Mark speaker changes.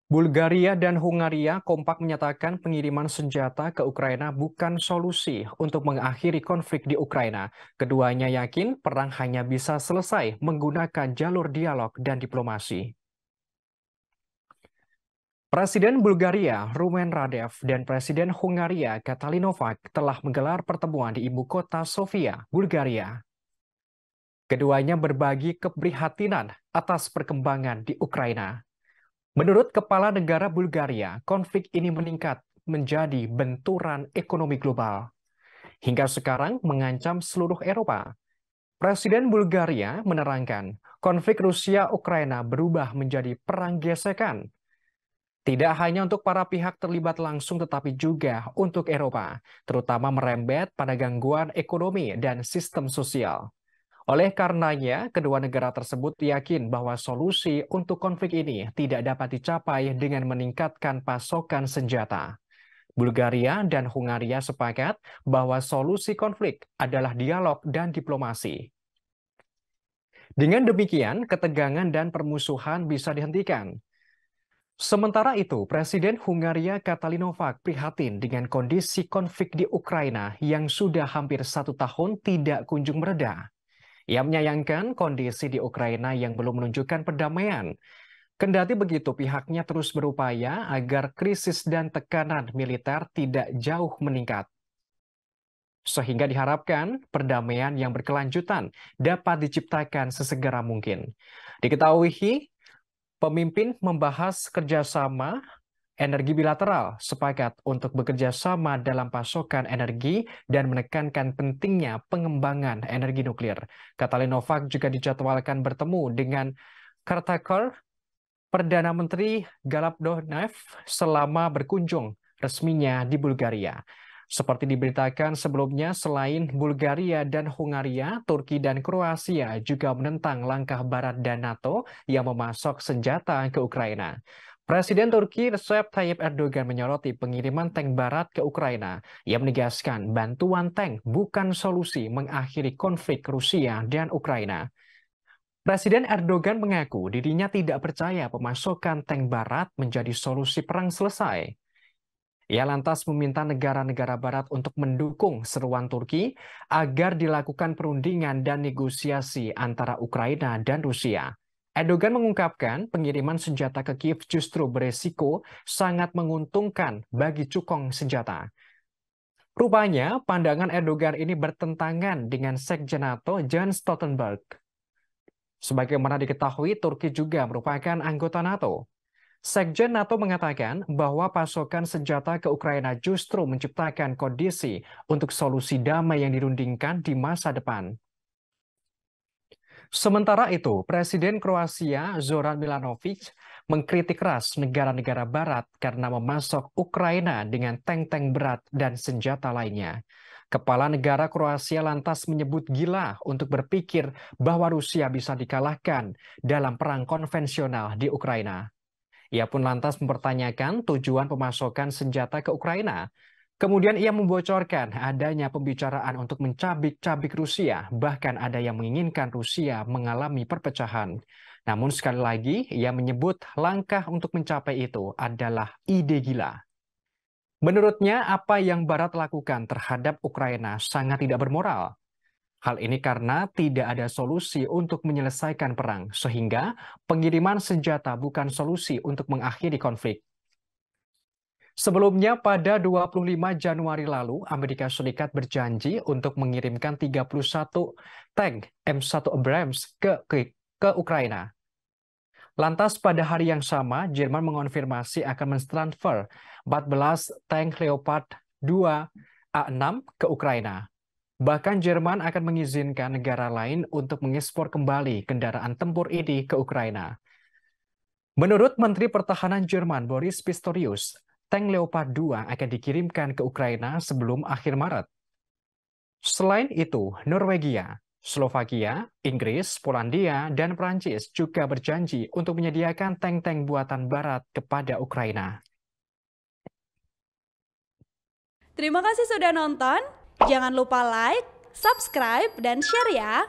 Speaker 1: Bulgaria dan Hungaria kompak menyatakan pengiriman senjata ke Ukraina bukan solusi untuk mengakhiri konflik di Ukraina. Keduanya yakin perang hanya bisa selesai menggunakan jalur dialog dan diplomasi. Presiden Bulgaria Rumen Radev dan Presiden Hungaria Katalin Novak telah menggelar pertemuan di ibu kota Sofia, Bulgaria. Keduanya berbagi keprihatinan atas perkembangan di Ukraina. Menurut Kepala Negara Bulgaria, konflik ini meningkat menjadi benturan ekonomi global. Hingga sekarang mengancam seluruh Eropa. Presiden Bulgaria menerangkan, konflik Rusia-Ukraina berubah menjadi perang gesekan. Tidak hanya untuk para pihak terlibat langsung tetapi juga untuk Eropa, terutama merembet pada gangguan ekonomi dan sistem sosial. Oleh karenanya, kedua negara tersebut yakin bahwa solusi untuk konflik ini tidak dapat dicapai dengan meningkatkan pasokan senjata. Bulgaria dan Hungaria sepakat bahwa solusi konflik adalah dialog dan diplomasi. Dengan demikian, ketegangan dan permusuhan bisa dihentikan. Sementara itu, Presiden Hungaria Katalin Novak prihatin dengan kondisi konflik di Ukraina yang sudah hampir 1 tahun tidak kunjung mereda. Ia menyayangkan kondisi di Ukraina yang belum menunjukkan perdamaian. Kendati begitu, pihaknya terus berupaya agar krisis dan tekanan militer tidak jauh meningkat. Sehingga diharapkan perdamaian yang berkelanjutan dapat diciptakan sesegera mungkin. Diketahui, pemimpin membahas kerjasama energi bilateral sepakat untuk bekerja sama dalam pasokan energi dan menekankan pentingnya pengembangan energi nuklir. Katalin Novak juga dijadwalkan bertemu dengan Kartakar, Perdana Menteri Galabdonev selama berkunjung resminya di Bulgaria. Seperti diberitakan sebelumnya, selain Bulgaria dan Hungaria, Turki dan Kroasia juga menentang langkah Barat dan NATO yang memasok senjata ke Ukraina. Presiden Turki Recep Tayyip Erdogan menyoroti pengiriman tank Barat ke Ukraina. Ia menegaskan bantuan tank bukan solusi mengakhiri konflik Rusia dan Ukraina. Presiden Erdogan mengaku dirinya tidak percaya pemasokan tank Barat menjadi solusi perang selesai. Ia lantas meminta negara-negara Barat untuk mendukung seruan Turki agar dilakukan perundingan dan negosiasi antara Ukraina dan Rusia. Erdogan mengungkapkan pengiriman senjata ke Kiev justru beresiko sangat menguntungkan bagi cukong senjata. Rupanya, pandangan Erdogan ini bertentangan dengan Sekjen NATO Jens Stoltenberg. Sebagaimana diketahui, Turki juga merupakan anggota NATO. Sekjen NATO mengatakan bahwa pasokan senjata ke Ukraina justru menciptakan kondisi untuk solusi damai yang dirundingkan di masa depan. Sementara itu, Presiden Kroasia Zoran Milanovic mengkritik keras negara-negara Barat karena memasok Ukraina dengan tank-tank berat dan senjata lainnya. Kepala negara Kroasia lantas menyebut gila untuk berpikir bahwa Rusia bisa dikalahkan dalam perang konvensional di Ukraina. Ia pun lantas mempertanyakan tujuan pemasokan senjata ke Ukraina. Kemudian ia membocorkan adanya pembicaraan untuk mencabik-cabik Rusia, bahkan ada yang menginginkan Rusia mengalami perpecahan. Namun sekali lagi, ia menyebut langkah untuk mencapai itu adalah ide gila. Menurutnya, apa yang Barat lakukan terhadap Ukraina sangat tidak bermoral. Hal ini karena tidak ada solusi untuk menyelesaikan perang, sehingga pengiriman senjata bukan solusi untuk mengakhiri konflik. Sebelumnya, pada 25 Januari lalu, Amerika Serikat berjanji untuk mengirimkan 31 tank M1 Abrams ke Ukraina. Lantas pada hari yang sama, Jerman mengonfirmasi akan mentransfer 14 tank Leopard 2 A6 ke Ukraina. Bahkan Jerman akan mengizinkan negara lain untuk mengekspor kembali kendaraan tempur ini ke Ukraina. Menurut Menteri Pertahanan Jerman Boris Pistorius, tank Leopard 2 akan dikirimkan ke Ukraina sebelum akhir Maret. Selain itu, Norwegia, Slovakia, Inggris, Polandia, dan Prancis juga berjanji untuk menyediakan tank-tank buatan Barat kepada Ukraina.
Speaker 2: Terima kasih sudah nonton. Jangan lupa like, subscribe, dan share ya.